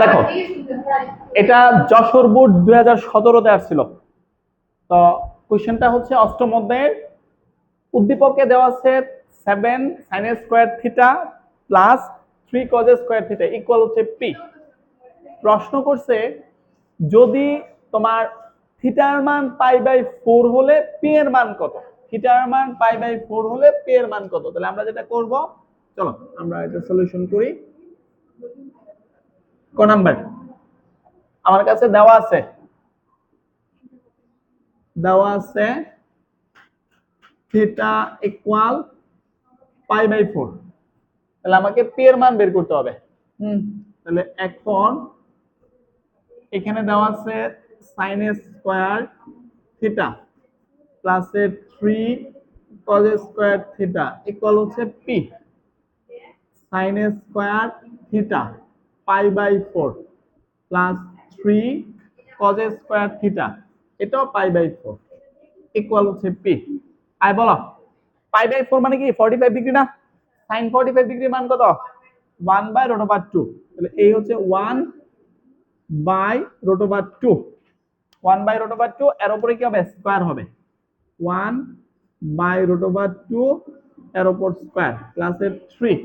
দেখো, এটা যশোর বোর্ড 2017-তে আসছিল। তো কোশ্চেনটা হচ্ছে অষ্টম অধ্যায়ের উদ্দীপকে দেওয়া আছে 7 sin square theta plus 3 cos square theta equal হচ্ছে পি। প্রশ্ন করছে যদি তোমার থিটার মান π/4 হলে পি এর মান কত। থিটার মান π/4 হলে পি এর মান কত। তাহলে আমরা যেটা করব, চলো আমরা এটা সলিউশন করি। ক নাম্বার আমার কাছে দেওয়া আছে থিটা ইকুয়াল π/4। তাহলে আমাকে পি এর মান বের করতে হবে। তাহলে এখন এখানে দেওয়া আছে sin square theta plus 3 cos square theta equal হচ্ছে P. sin square theta π/4 plus 3 cos square theta এটাও π/4 ইকুয়াল হচ্ছে পি। আই বলো π/4 মানে কি 45 ডিগ্রি না? sin 45 ডিগ্রি মান কত? 1/√2। তাহলে এই হচ্ছে 1/√2। 1/√2 এর উপরে কি হবে? স্কয়ার হবে। 1/√2 এর উপর স্কয়ার প্লাস 3।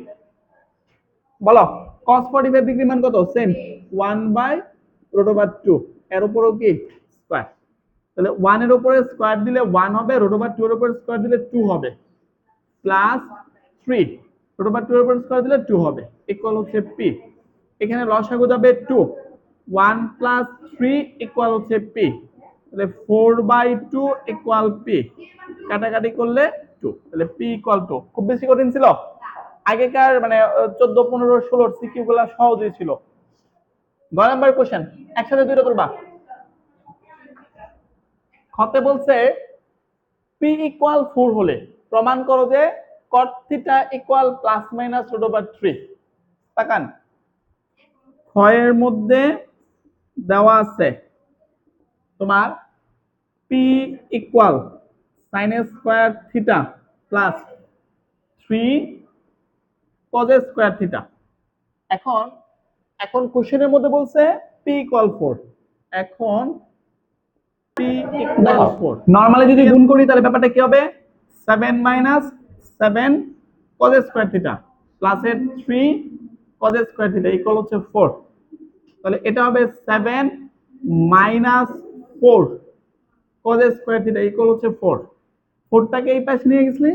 বলো cos 45 ডিগ্রি মান কত? সেম 1/√2 এর উপরও কি স্কয়ার। তাহলে 1 এর উপরে স্কয়ার দিলে 1 হবে, √2 এর উপরে স্কয়ার দিলে 2 হবে, প্লাস 3 √2 এর উপরে স্কয়ার দিলে 2 হবে, ইকুয়াল হচ্ছে পি। এখানে লসাগু যাবে 2, 1 প্লাস 3 ইকুয়াল হচ্ছে পি। তাহলে 4/2 ইকুয়াল পি। কাটাকাটি করলে 2, তাহলে পি ইকুয়াল 2। খুব বেশি কঠিন ছিল? আগেকার মানে 14, 15, 16 সিকিউ গুলা সহজই ছিল। গ নাম্বার কোশ্চেন একসাথে দুইটা তুলবা। খতে বলছে পি ইকুয়াল 4 হলে প্রমাণ করো যে cot থিটা ইকুয়াল ±√3। তাকান, ক্ষয়ের মধ্যে দেওয়া আছে তোমার P equal sin square theta plus 3 cos square theta. এখন কোশ্চেনের মধ্যে বলছে পি ইকুয়াল 4। এখন পি ইকুয়াল 4 নরমালি যদি গুণ করি তাহলে ব্যাপারটা কি হবে? 7 - 7 cos square theta plus 3 cos square theta equal হচ্ছে 4। তাহলে এটা হবে 7 - 4 cos স্কয়ার থিটা ইকুয়াল হচ্ছে 4। 4টাকে এই পাশে নিয়ে গেছলে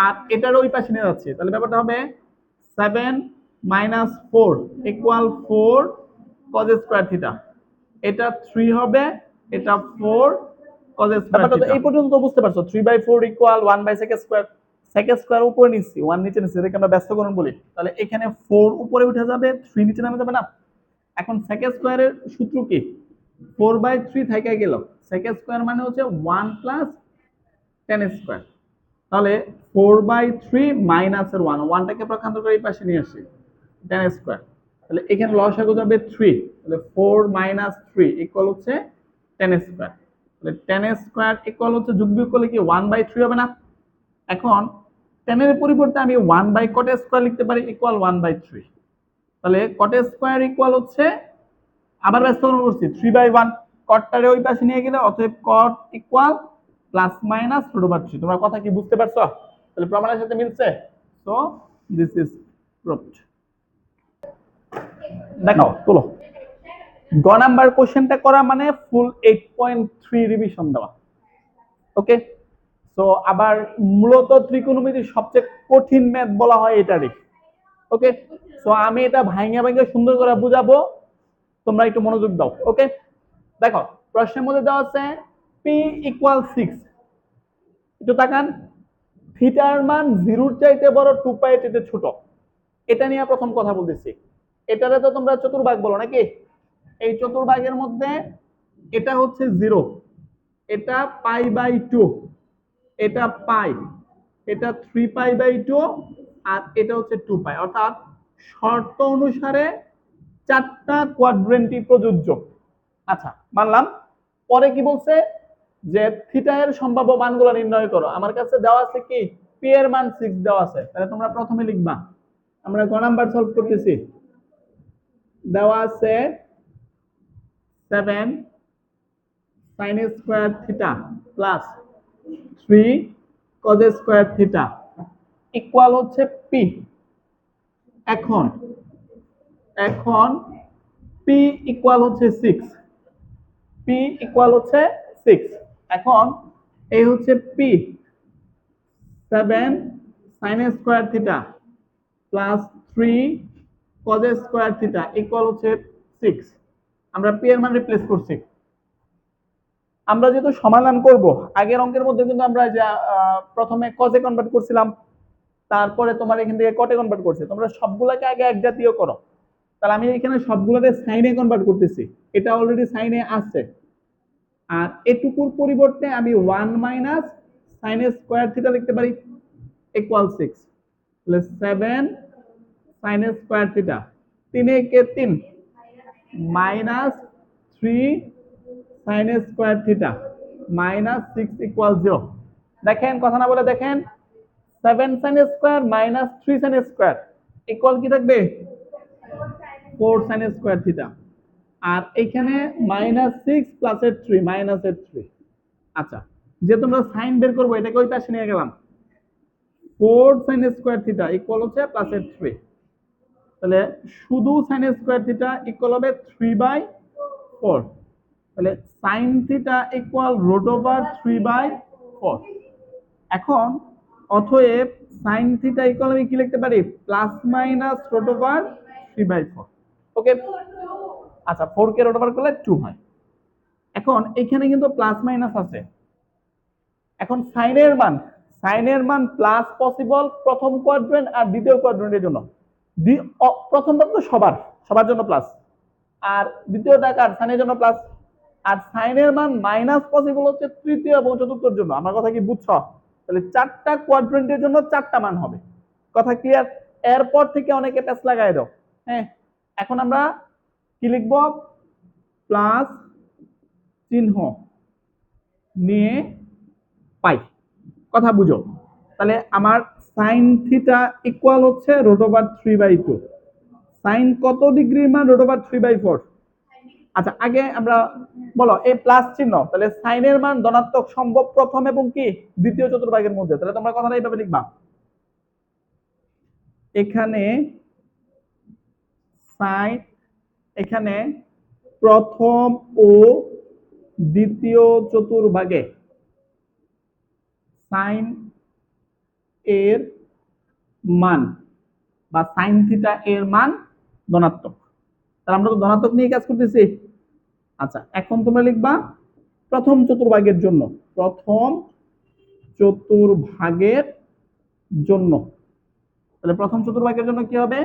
আর এটার ওই পাশে নিয়ে যাচ্ছে, তাহলে ব্যাপারটা হবে 7 - 4 ইকুয়াল 4 cos স্কয়ার থিটা। এটা 3 হবে, এটা 4 cos স্কয়ার থিটা। এই পর্যন্ত তো বুঝতে পারছো 3/4 equal 1/sec square. sec square উপরে নিচ্ছি, 1 নিচে নিচ্ছি, এটাকে আমরা ব্যস্তকরণ বলি। তাহলে এখানে 4 উপরে উঠে যাবে, 3 নিচে নামে যাবে না? এখন sec স্কয়ারের সূত্র কি? 4/3 থেকে গেল। sec স্কয়ার মানে হচ্ছে 1 + tan স্কয়ার। তাহলে 4/3 মাইনাসের 1, 1টাকে প্রখান্তর করে এই পাশে নিয়ে আসি, tan স্কয়ার। তাহলে এখানে লসাগু যাবে 3, তাহলে 4 - 3 ইকুয়াল হচ্ছে tan স্কয়ার। তাহলে tan স্কয়ার ইকুয়াল হচ্ছে যোগ বিয়োগ করলে কি 1/3 হবে না? এখন tan এর পরিবর্তে আমি 1/cot স্কয়ার লিখতে পারি ইকুয়াল 1/3। তাহলে cot স্কয়ার ইকুয়াল হচ্ছে, আবার ব্যস্তকরণ করছি 3/1, cotটারে ওই পাশে নিয়ে গেলে অতএব cot ইকুয়াল ±√3। তোমরা কথা কি বুঝতে পারছো? তাহলে প্রমাণের সাথে মিলছে। So this is proved. দেখো তোলো, গ নাম্বার কোশ্চেনটা করা মানে ফুল 8.3 রিভিশন দেওয়া। ওকে, সো আবার মূলত ত্রিকোণমিতির সবচেয়ে কঠিন ম্যাথ বলা হয় এটারই। ওকে, সো আমি এটা ভাঙা ভাঙা সুন্দর করে বুঝাবো, তোমরা একটু মনোযোগ দাও। ওকে, দেখো প্রশ্নের মধ্যে দেওয়া আছে পি ইকুয়াল 6। একটু তাকান, থিটার মান 0-র চাইতে বড়, 2π এর চাইতে ছোট। এটা নিয়ে প্রথম কথা বলতেছি। এটারে তো তোমরা চতুর্ভাগ বলো নাকি? এই চতুর্ভাগের মধ্যে এটা হচ্ছে 0, এটা π/2, এটা পাই, এটা 3π/2, আর এটা হচ্ছে 2π। অর্থাৎ শর্ত অনুসারে 4টা কোয়াড্রেন্টই প্রযোজ্য। আচ্ছা মানলাম। পরে কি বলছে যে থিটা এর সম্ভাব্য মানগুলো নির্ণয় করো। আমার কাছে দেওয়া আছে কি পি এর মান 6 দেওয়া আছে। তাহলে তোমরা প্রথমে লিখবা, আমরা গ নাম্বার সলভ করতেছি। দেওয়া আছে 7 sin square theta plus 3 cos square theta equal হচ্ছে পি। এখন এখন পি ইকুয়াল হচ্ছে 6, পি ইকুয়াল হচ্ছে 6। এখন এই হচ্ছে P 7 sin square theta plus 3 cos square theta equal হচ্ছে 6। আমরা পি এর মান রিপ্লেস করছি। আমরা যেহেতু সমাধান করব, আগের অঙ্কের মধ্যে কিন্তু আমরা যা প্রথমে cos এ কনভার্ট করছিলাম, তারপরে তোমার এখান থেকে cot এ কনভার্ট করছে। তোমরা সবগুলোকে আগে এক জাতীয় করো। তাহলে আমি এখানে সবগুলোকে sin এ কনভার্ট করতেছি, এটা অলরেডি sin এ আছে। আর এটুকুর পরিবর্তে আমি 1 মাইনাস sin স্কয়ার থিটা লিখতে পারি ইকুয়াল 6। তাহলে 7 sin স্কয়ার থিটা 3 একে 3 minus 3 sin square theta minus 6 equal 0। দেখেন কথা না বলে দেখেন, 7 sin square minus 3 sin square equal কি থাকবে 4 sin স্কয়ার থিটা। আর এখানে মাইনাস 6 প্লাস এর 3 মাইনাস এর 3। আচ্ছা, যে তোমরা সাইন বের করবো এটাকে ওই পাশে নিয়ে গেলাম, 4 sin স্কয়ার থিটা ইকুয়াল হচ্ছে প্লাস এর 3। তাহলে শুধু sin স্কয়ার থিটা ইকুয়াল হবে 3/4। তাহলে sin theta equal root over 3/4। এখন অতএব sin থিটা ইকুয়াল আমি কি লিখতে পারি প্লাস মাইনাস রুট ওভার 3/4। ওকে, আচ্ছা 4 কে রুট ওভার করলে 2 হয়। এখন এখানে কিন্তু প্লাস মাইনাস আছে। এখন সাইনের মান প্লাস পসিবল প্রথম কোয়াড্রেন্ট আর দ্বিতীয় কোয়াড্রেন্টের জন্য। প্রথমটা তো সবার জন্য প্লাস, আর দ্বিতীয়টা কার সাইনের জন্য প্লাস। আর সাইনের মান মাইনাস পসিবল হচ্ছে তৃতীয় এবং চতুর্থের জন্য। আমার কথা কি বুঝছো? তাহলে 4টা কোয়াড্রেন্টের জন্য 4টা মান হবে। কথা ক্লিয়ার? এরপর থেকে অনেকে প্যাচ লাগাই দাও। হ্যাঁ, এখন আমরা কি লিখব প্লাস চিহ্ন নিয়ে পাই। কথা বুঝো? তাহলে আমার সাইন থিটা ইকুয়াল হচ্ছে রুট ওভার 3/2। সাইন কত ডিগ্রির মান রুট ওভার 3/4। আচ্ছা আগে আমরা বলো এই প্লাস চিহ্ন, তাহলে সাইনের মান ধনাত্মক সম্ভব প্রথম এবং কি দ্বিতীয় চতুর্ভাগের মধ্যে। তাহলে তোমরা কথাটা এইভাবে লিখবা, এখানে সাইন, এখানে প্রথম ও দ্বিতীয় চতুর্ভাগে সাইন এর মান বা সাইন থিটা এর মান ধনাত্মক। তাহলে আমরা তো ধনাত্মক নিয়ে কাজ করতেছি। আচ্ছা এখন তোমরা লিখবা প্রথম চতুর্ভাগের জন্য, প্রথম চতুর্ভাগের জন্য। তাহলে প্রথম চতুর্ভাগের জন্য কি হবে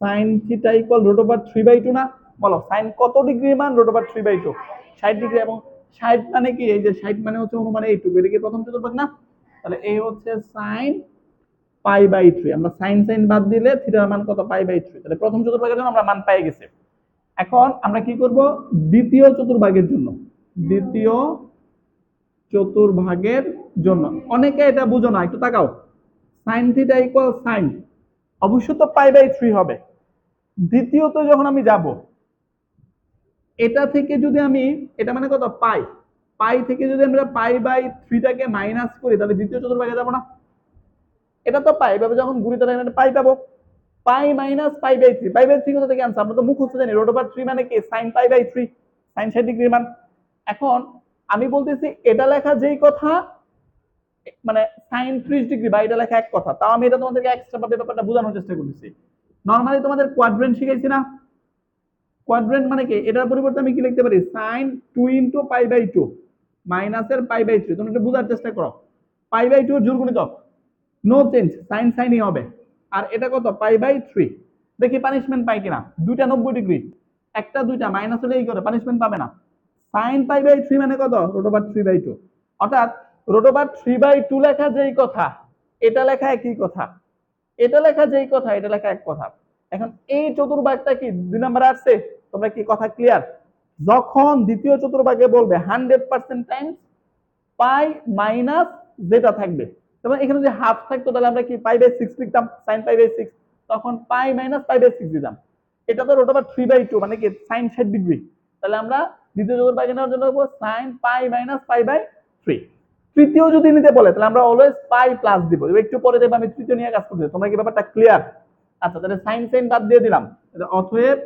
sine theta equal root over 3/2 না? বলো সাইন কত ডিগ্রির মান রুট ওভার 3/2 60 ডিগ্রি। এবং 60 মানে কি, এই যে 60 মানে হচ্ছে অনুমানে এইটুকু, এটা কি প্রথম চতুর্ভাগ না? তাহলে এই হচ্ছে সাইন π/3। আমরা সাইন সাইন বাদ দিলে থিটার মান কত π/3। তাহলে প্রথম চতুর্ভাগের জন্য আমরা মান পেয়ে গেছি। এখন আমরা কি করব দ্বিতীয় চতুর্ভাগের জন্য, দ্বিতীয় চতুর্ভাগের জন্য। অনেকে এটা বুঝো না, একটু তাকাও। সাইন থিটা ইকুয়াল সাইন অবশ্যই তো π/3 হবে। দ্বিতীয়ত যখন আমি যাব, এটা থেকে যদি আমি, এটা মানে কত পাই, পাই থেকে যদি আমরা π/3 টাকে মাইনাস করি তাহলে দ্বিতীয় চতুর্ভাগে যাব না? এটা তো পাই, এভাবে যখন ঘুরি তাহলে এটা পাই পাবো। পাই মাইনাস π/3, π/3 কোথা থেকে আনছে? আমরা তো মুখস্থ জানি রুট ওভার 3 মানে কি sin π/3, sin 60 ডিগ্রির মান। এখন আমি বলতেছি এটা লেখা যেই কথা মানে sin 30 ডিগ্রি বা এটা লেখা এক কথা, তাও আমি এটা তোমাদেরকে এক্সট্রা ভাবে ব্যাপারটা বোঝানোর চেষ্টা করতেছি। নরমালি তোমাদের কোয়াড্রেন্ট শিখাইছি না? কোয়াড্রেন্ট মানে কি, এটার পরিবর্তে আমি কি লিখতে পারি sin 2 * π/2 মাইনাসের π/3। তোমরা এটা বোঝার চেষ্টা করো। π/2 এর জোড় গুণিতক, নো চেঞ্জ, সাইন সাইনই হবে। আর এটা কত π/3। দেখি পানিশমেন্ট পাই কিনা। দুইটা 90 ডিগ্রি, একটা দুইটা মাইনাস হলে এই করে পানিশমেন্ট পাবে না। সাইন π/3 মানে কত রুট ওভার 3/2। অর্থাৎ রুট ওভার 3/2 লেখা যেই কথা এটা লেখা একই কথা, এটা লেখা যেই কথা এটা লেখা এক কথা। এখন এই চতুর্ভাগটা কি 2 নম্বরে আসছে? তোমরা কি কথা ক্লিয়ার? যখন দ্বিতীয় চতুর্ভাগে বলবে 100% টাইমস পাই মাইনাস যেটা থাকবে, তখন এখানে যে হাফ থাকতো তাহলে আমরা কি π/6 লিখতাম, sin π/6, তখন পাই মাইনাস π/6 দিতাম। এটা তো রুট ওভার 3/2 মানে কি sin 60 ডিগ্রি। তাহলে আমরা দ্বিতীয় চতুর্ভাগে নেওয়ার জন্য করব sin pi minus pi by 3। তৃতীয় যদি নিতে বলে তাহলে আমরা অলওয়েজ পাই প্লাস দিব। একটু পরে দেখব আমি তৃতীয় নিয়ে কাজ করব। তোমরা কি ব্যাপারটা ক্লিয়ার? আচ্ছা তাহলে sin sin বাদ দিয়ে দিলাম। অতএব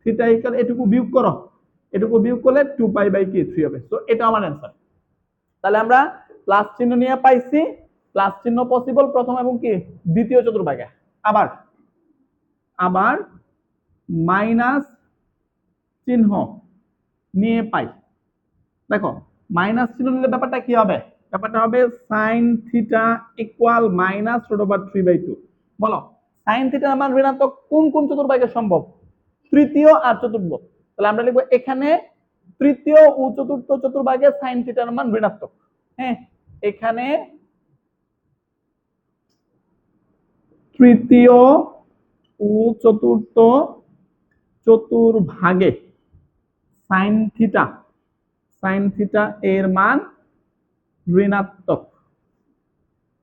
থিটা ইকুয়াল এটুকু বিয়োগ করো, এটুকু বিয়োগ করলে 2 পাই বাই কি 3 হবে। সো এটা আমার অ্যানসার। তাহলে আমরা প্লাস চিহ্ন নিয়ে পাইছি, প্লাস চিহ্ন পসিবল প্রথম এবং কি দ্বিতীয় চতুর্ভাগে। আবার আবার মাইনাস চিহ্ন নিয়ে পাই। দেখো মাইনাস চিহ্ন নিলে ব্যাপারটা কি হবে? ব্যাপারটা হবে sin theta equal minus root over 3/2। বলো sin থিটার মান ঋণাত্মক কোন কোন চতুর্ভাগে সম্ভব? তৃতীয় আর চতুর্থ। তাহলে আমরা লিখবো এখানে তৃতীয় ও চতুর্থ চতুর্ভাগে sin থিটার মান ঋণাত্মক। হ্যাঁ, এখানে তৃতীয় ও চতুর্থ চতুর্ভাগে sin থিটা এর মান ঋণাত্মক।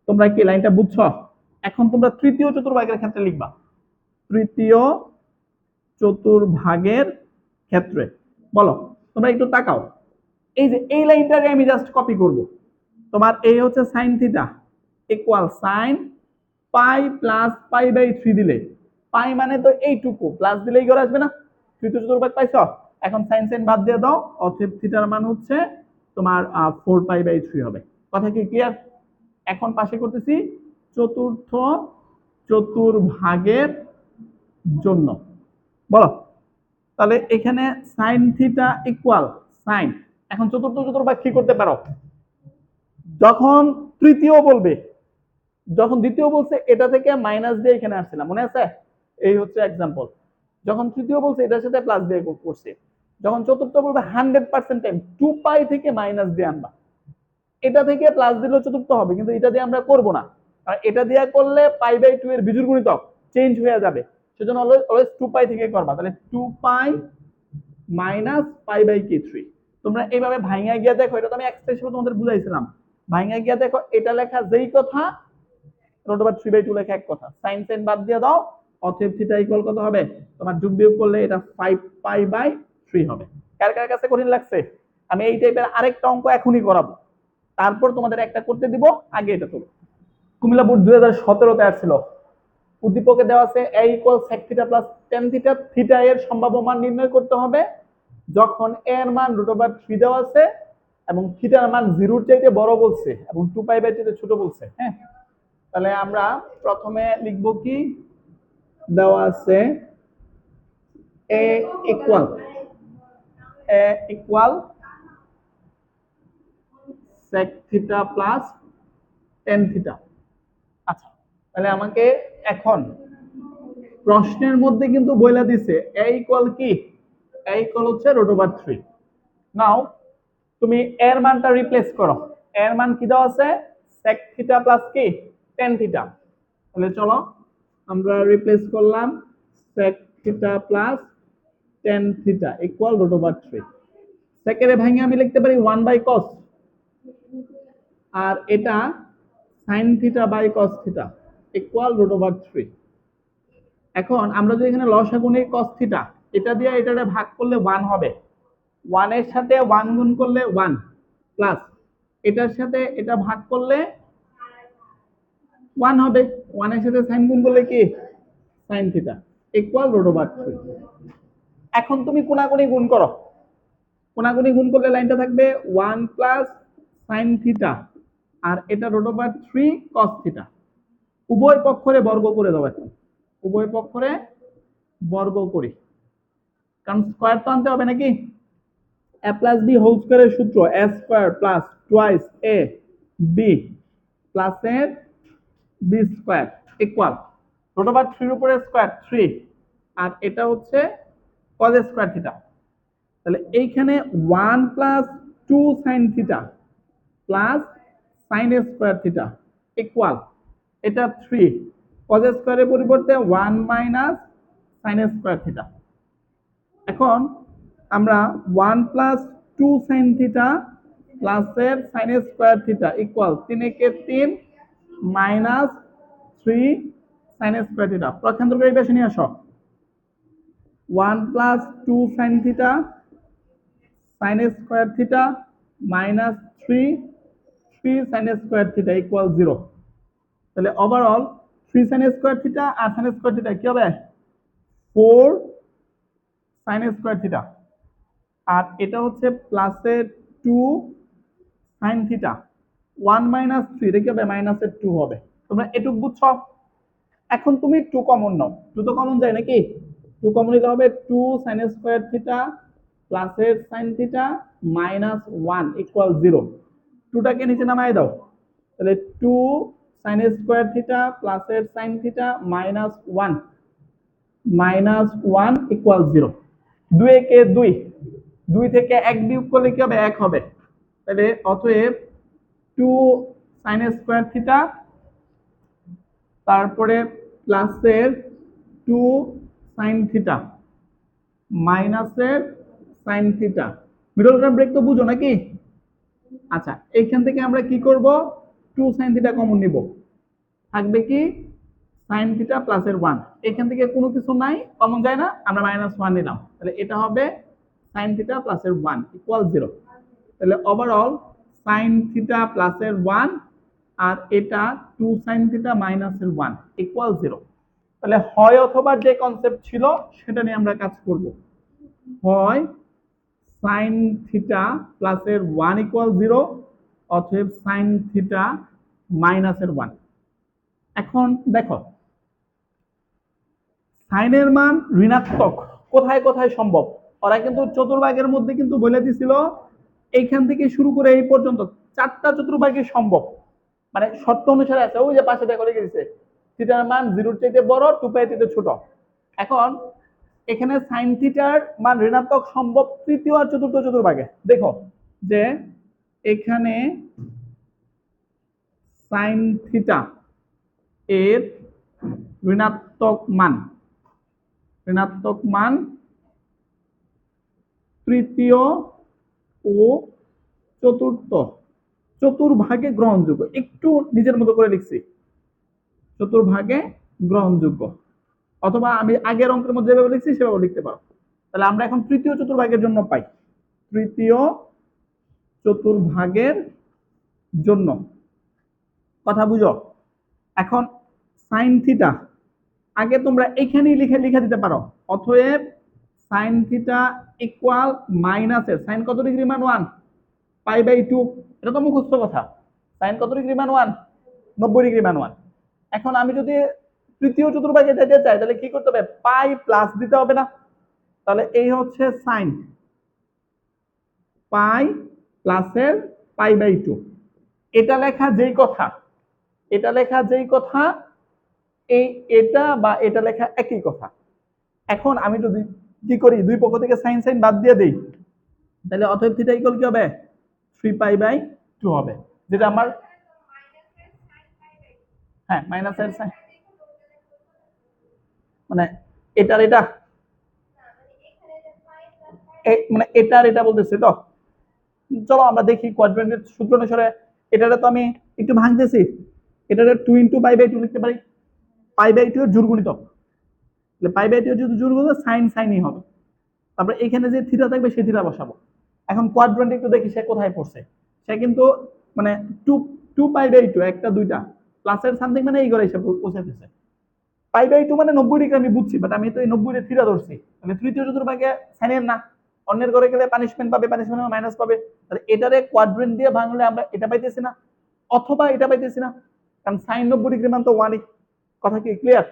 তোমরা কি লাইনটা বুঝছো? এখন তোমরা তৃতীয় চতুর্ভাগের ক্ষেত্রে লিখবা, তৃতীয় চতুর্ভাগের ক্ষেত্রে। বলো তোমরা একটু তাকাও, এই যে এই লাইনটাকে আমি জাস্ট কপি করব। তোমার এই হচ্ছে sin theta equal sin pi plus pi by 3 দিলে, পাই মানে তো এইটুকু, প্লাস দিলেই করে আসবে না? তৃতীয় চতুর্ভাগ পাইছো? এখন sin sin বাদ দিয়ে দাও, অতএব থিটার মান হচ্ছে তোমার 4 পাই বাই 3 হবে। কথা কি ক্লিয়ার? এখন পাশে করতেছি চতুর্থ চতুর্ভাগের জন্য। বলো তাহলে এখানে sin থিটা ইকুয়াল sin, এখন চতুর্থ চতুর্ভাগ কি করতে পারো? যখন তৃতীয় বলবে, যখন দ্বিতীয় বলছে এটা থেকে মাইনাস দিয়ে এখানে আসছিলাম, মনে আছে? এই হচ্ছে एग्जांपल। যখন তৃতীয় বলছে এটার সাথে প্লাস দিয়ে করছে, যখন চতুর্থ বলবে 100% টাইম 2 পাই থেকে মাইনাস দিয়ে আনবা। এটা থেকে প্লাস দিলেও চতুর্থ হবে, কিন্তু এটা দিয়ে আমরা করব না, আর এটা দিয়ে করলে পাই বাই 2 এর বিজোড় গুণিতক চেঞ্জ হয়ে যাবে। সেজন্য অলওয়েজ 2 পাই থেকে করবা। তাহলে 2 পাই মাইনাস পাই বাই কি 3। তোমরা এইভাবে ভাঙা গিয়া দেখো, এটা তো আমি এক্সপ্রেশন তোমাদের বুঝাইছিলাম। ভাঙা গিয়া দেখো এটা লেখা যেই কথা, রুট ওভার 3/2 লেখা এক কথা। sin sin বাদ দিয়ে দাও, অতএব থিটা ইকুয়াল কত হবে? তোমার যোগ বিয়োগ করলে এটা 5 পাই বাই 3 হবে। কার কার কাছে কঠিন লাগছে? আমি এই টাইপের আরেকটা অঙ্ক এখনই করাবো, তারপর তোমাদের একটা করতে দিব, আগে এটা করো। কুমিল্লা বোর্ড 2017 তে আসছিল। উদ্দীপকে দেওয়া আছে a equal sec theta plus tan theta, theta এর সম্ভাব্য মান নির্ণয় করতে হবে যখন a এর মান রুট ওভার 3 দেওয়া আছে এবং থিটার মান 0 এর চাইতে বড় বলছে এবং 2 পাই বাই 2 ছোট বলছে। হ্যাঁ, তাহলে আমরা প্রথমে লিখব কি, দেওয়া আছে a equal sec theta plus tan theta. আচ্ছা তাহলে আমাকে এখন প্রশ্নের মধ্যে কিন্তু বইলা দিছে a ইকুয়াল কি, a ইকুয়াল হচ্ছে রুট ওভার 3। নাও তুমি এর মানটা রিপ্লেস করো, এর মান কি দেওয়া আছে? sec থিটা প্লাস কি tan থিটা। তাহলে চলো আমরা রিপ্লেস করলাম sec theta plus tan theta equal root over 3। সেকেন্ডে ভাঙে আমি লিখতে পারি 1 বাই cos, আর এটা sin theta by cos theta equal root over 3। এখন আমরা যদি এখানে লসাগু নেই cos থিটা, এটা দিয়ে এটারে ভাগ করলে 1 হবে, 1 এর সাথে 1 গুণ করলে 1 প্লাস এটার সাথে এটা ভাগ করলে 1 হবে, 1 এর সাথে sin গুণ করলে কি sin theta equal root over 3। এখন তুমি কোনাকুনি গুণ করো, কোনাকুনি গুণ করলে লাইনটা থাকবে 1 প্লাস sin থিটা আর এটা রুট ওভার 3 cos থিটা। উভয় পক্ষরে বর্গ করে দাও। এখন উভয় পক্ষরে বর্গ করি, কারণ স্কয়ার তো আনতে হবে নাকি। a প্লাস বি হোল স্কয়ারের সূত্র a square plus twice a B plus এর B square equal root over 3 এর উপরে স্কয়ার 3 আর এটা হচ্ছে cos স্কয়ার থিটা। তাহলে এইখানে 1 plus 2 sin theta plus sin square theta equal এটা 3 cos স্কয়ারের পরিবর্তে 1 মাইনাস sin স্কয়ার থিটা। এখন আমরা 1 প্লাস 2 sin থিটা প্লাস এর sin স্কয়ার থিটা ইকুয়াল 3 একে 3 মাইনাস 3 sin স্কয়ার থিটা। প্রক্ষান্তর করে এই পাশে নিয়ে আসো। 1 plus 2 sine theta sine square theta minus 3 sine square theta equal 0। তাহলে ওভারঅল 3 সাইন স্কোয়ার থিটা আর সাইন স্কোয়ার থিটা কি হবে 4 সাইন স্কোয়ার থিটা, আর এটা হচ্ছে প্লাসের 2 সাইন থিটা 1 মাইনাস 3 এটা কি হবে মাইনাসের 2 হবে। তোমরা এটুকু বুঝছো? এখন তুমি 2 কমন নাও, 2 তো কমন যায় নাকি, 2 কমন নিতে হবে 2 সাইন স্কোয়ার থিটা প্লাসের সাইন থিটা মাইনাস 1 ইকুয়াল 0। 2টাকে নিচে নামায় দাও, তাহলে 2 সাইন স্কোয়ার থিটা প্লাসের সাইন থিটা মাইনাস 1 ইকুয়াল 0। 2 একে 2, 2 থেকে 1 বিয়োগ করলে কি হবে 1 হবে। তাহলে অতএব 2 সাইন স্কোয়ার থিটা তারপরে প্লাসের 2 সাইন থিটা মাইনাসের sine theta, middle term break তো বুঝো নাকি? আচ্ছা, এইখান থেকে আমরা কি করব 2 সাইন থিটা কমন নিব, থাকবে কি সাইন থিটা প্লাসের 1, এখান থেকে কোনো কিছু নাই কমন যায় না, আমরা -1 নিলাম, তাহলে এটা হবে সাইন থিটা প্লাসের 1 ইকুয়াল 0। তাহলে ওভারঅল সাইন থিটা প্লাসের 1 আর এটা 2 সাইন থিটা মাইনাসের 1 ইকুয়াল 0। তাহলে হয় অথবা যে কনসেপ্ট ছিল সেটা নিয়ে আমরা কাজ করব, হয় সাইন থিটা প্লাসের 1 ইকুয়াল 0 অতএব সাইন থিটা মাইনাসের 1। এখন দেখো সাইনের মান ঋণাত্মক কোথায় কোথায় সম্ভব, ওরা কিন্তু চতুর্ভাগের মধ্যে কিন্তু বলে দিছিল এইখান থেকে শুরু করে এই পর্যন্ত 4টা চতুর্ভাগে সম্ভব, মানে শর্ত অনুসারে আছে, ওই যে পাশে দেখো লিখে দিছে থিটার মান 0-র চাইতে বড় 2 পাই থেকে ছোট। এখন এখানে সাইন থিটার মান ঋণাত্মক সম্ভব তৃতীয় আর চতুর্থ চতুর্ভাগে। দেখো যে এখানে সাইন থিটা এর ঋণাত্মক মান তৃতীয় ও চতুর্ভাগে গ্রহণযোগ্য, একটু নিজের মতো করে লিখছি চতুর্ভাগে গ্রহণযোগ্য, অথবা আমি আগের অঙ্কের মধ্যে যেভাবে লিখছি সেভাবে লিখতে পারো। তাহলে আমরা এখন তৃতীয় চতুর্ভাগের জন্য পাই, তৃতীয় চতুর্ভাগের জন্য কথা বুঝো। এখন সাইন থিটা আগে তোমরা এখানেই লিখে দিতে পারো, অতএব সাইন থিটা ইকুয়াল মাইনাসের সাইন কত ডিগ্রি মান 1 π/2, এটা তো মুখস্থ কথা। সাইন কত ডিগ্রি মান 1 90 ডিগ্রি মান 1। এখন আমি যদি তৃতীয় চতুর্ভাগে যেতে চাই তাহলে কি করতে হবে পাই প্লাস দিতে হবে না, তাহলে এই হচ্ছে সাইন পাই প্লাসের π/2। এটা লেখা যেই কথা এই এটা বা এটা লেখা একই কথা। এখন আমি যদি কি করি দুই পক্ষ থেকে সাইন সাইন বাদ দিয়ে দেই, তাহলে অতএব থিটা ইকুয়াল কি হবে 3π/2 হবে, যেটা আমার হ্যাঁ মাইনাসের সাইন মানে এটার এটা মানে এটার এটা বলতেছে তো। চলো আমরা দেখি কোয়াড্রেন্টের সূত্র অনুসারে এটারে তো আমি একটু ভাঙতেছি, এটারে 2 × π/2 লিখতে পারি, π/2 এর জোড় গুণিতক, তাহলে π/2 এর যদি জোড় গুণিতক সাইন সাইনই হবে। তারপরে এখানে যে থিটা থাকবে সেই থিটা বসাবো। এখন কোয়াড্রেন্ট একটু দেখি সে কোথায় পড়ছে, সে কিন্তু মানে 2π/2 একটা দুইটা প্লাসের সামথিং মানে এই করে এসে পৌঁছাতেছে। π/2 মানে 90 ডিগ্রি আমি বুঝছি, বাট আমি তো এই 90 থিটা ধরছি, তাহলে তৃতীয় চতুর্ভাগে সাইনের না, অন্যের ঘরে গেলে পানিশমেন্ট পাবে, পানিশমেন্ট মাইনাস পাবে, তাহলে এটারে কোয়াড্রেন্ট দিয়ে ভাঙলে আমরা এটা পাইতেছি না অথবা এটা পাইতেছি না, কারণ সাইন 90 ডিগ্রি মান তো 1। কথা কি ক্লিয়ার?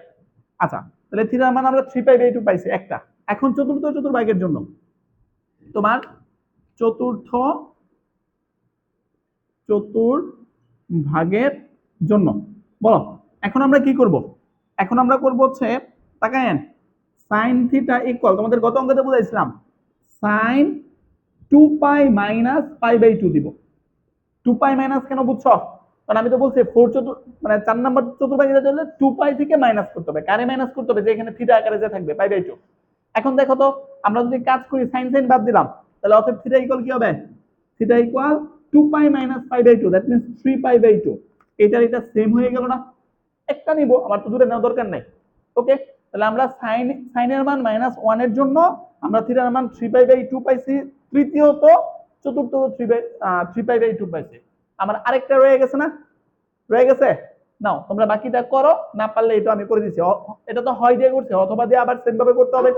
আচ্ছা, তাহলে থিটার মান আমরা 3π/2 পাইছি একটা। এখন চতুর্থ চতুর্ভাগের জন্য তোমার চতুর্থ চতুর্ভাগের জন্য বলো এখন আমরা কি করব, এখন আমরা করব হচ্ছে তাকায়েন সাইন থিটা ইকুয়াল তোমাদের গত অঙ্কতে বুঝাইছিলাম সাইন 2π - π/2 দিব। 2π মাইনাস কেন বুঝছো, কারণ আমি তো বলছি 4 নাম্বার চতুর্ভাগে যেতে হলে 2π থেকে মাইনাস করতে হবে, কারে মাইনাস করতে হবে যে এখানে থিটা আকারে যে থাকবে π/2। এখন দেখো তো আমরা যদি কাজ করি সাইন সাইন বাদ দিলাম, তাহলে অতএব থিটা ইকুয়াল কি হবে থিটা ইকুয়াল 2π - π/2, দ্যাট মিন্স 3π/2। এটা সেম হয়ে গেল না, একটা নিব, আমার তো দূরে নেওয়ার দরকার নাই। ওকে, তাহলে আমরা সাইনের মান -1 এর জন্য আমরা থিটার মান 3π/2 পাইছি, তৃতীয়ত চতুর্থ 3π/2 পাইছি। আমার আরেকটা রয়ে গেছে না, রয়ে গেছে, নাও তোমরা বাকিটা করো, না পারলে এটা আমি করে দিচ্ছি। এটা তো হয় দিয়ে করছি, অথবা দিয়ে আবার সেম ভাবে করতে হবে।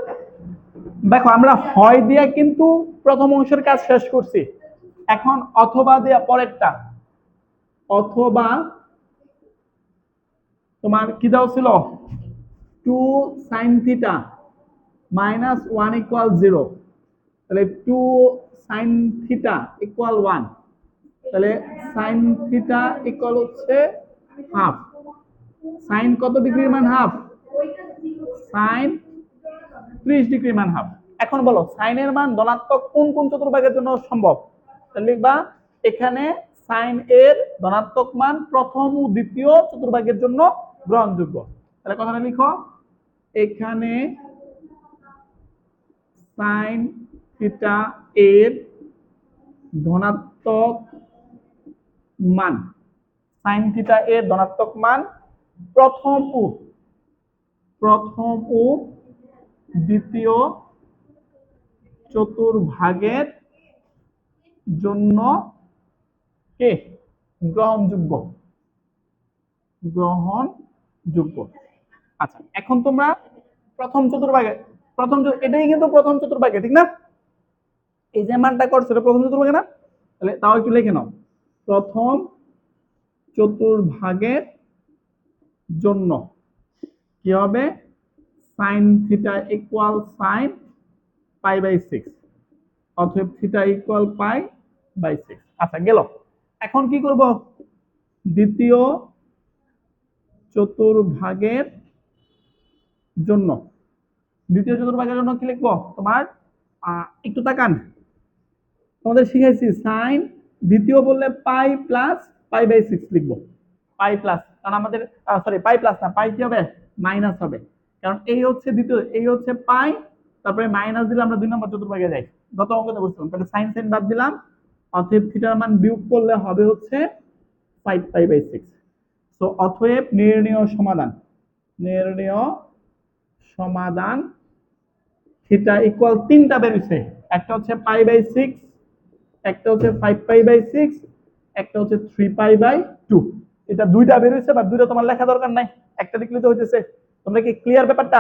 দেখো আমরা হয় দিয়ে কিন্তু প্রথম অংশের কাজ শেষ করছি, এখন অথবা দিয়ে পরেরটা, অথবা তোমার কি দেওয়া ছিল 2 sin θ -1 = 0, তাহলে 2 sin θ = 1, তাহলে sin θ হচ্ছে হাফ। সাইন কত ডিগ্রির মান হাফ? সাইন 30 ডিগ্রির মান হাফ। এখন বলো সাইনের মান ধনাত্মক কোন কোন চতুর্ভাগের জন্য সম্ভব? তাহলে লিখবা এখানে সাইন এর ধনাত্মক মান প্রথম ও দ্বিতীয় চতুর্ভাগের জন্য গ্রহণযোগ্য। তাহলে কথাটা লিখো, এখানে সাইন থিটা এর ধনাত্মক মান, সাইন থিটা এর ধনাত্মক মান প্রথম ও দ্বিতীয় চতুর্ভাগের জন্য কে গ্রহণযোগ্য, গ্রহণযোগ্য। আচ্ছা এখন তোমরা প্রথম চতুর্ভাগে, এটাই কিন্তু প্রথম চতুর্ভাগে, ঠিক না? এই যে মানটা করছো এটা প্রথম চতুর্ভাগে না? তাহলে তাও একটু লিখে নাও, প্রথম চতুর্ভাগের জন্য কি হবে? সাইন থিটা ইকুয়াল সাইন π/6, অতএব থিটা ইকুয়াল π/6। আচ্ছা গেল, এখন কি করব? দ্বিতীয় চতুর্ভাগের জন্য, দ্বিতীয় চতুর্ভাগের জন্য কি লিখবো? তোমার একটু তাকান, তোমাদের শিখাইছি সাইন দ্বিতীয় বললে পাই প্লাস π/6 লিখবো, পাই প্লাস, কারণ আমাদের সরি পাই প্লাস না, পাই কি হবে? মাইনাস হবে, কারণ এই হচ্ছে দ্বিতীয়, এই হচ্ছে পাই, তারপরে মাইনাস দিলে আমরা 2 নম্বর চতুর্ভাগে যাই, গত অঙ্কতে বলছিলাম। তাহলে সাইন সাইন বাদ দিলাম, অতএব থিটার মান বিয়োগ করলে হবে হচ্ছে 5π/6। সো অতএব নির্ণেয় সমাধান থিটা ইকুয়াল 3টা বেরিয়েছে, একটা হচ্ছে π/6, একটা হচ্ছে 5π/6, একটা হচ্ছে 3π/2। এটা দুইটা বেরিয়েছে, বা দুইটা তোমার লেখা দরকার নাই, একটা লিখলে তো হইতেছে। তোমরা কি ক্লিয়ার ব্যাপারটা?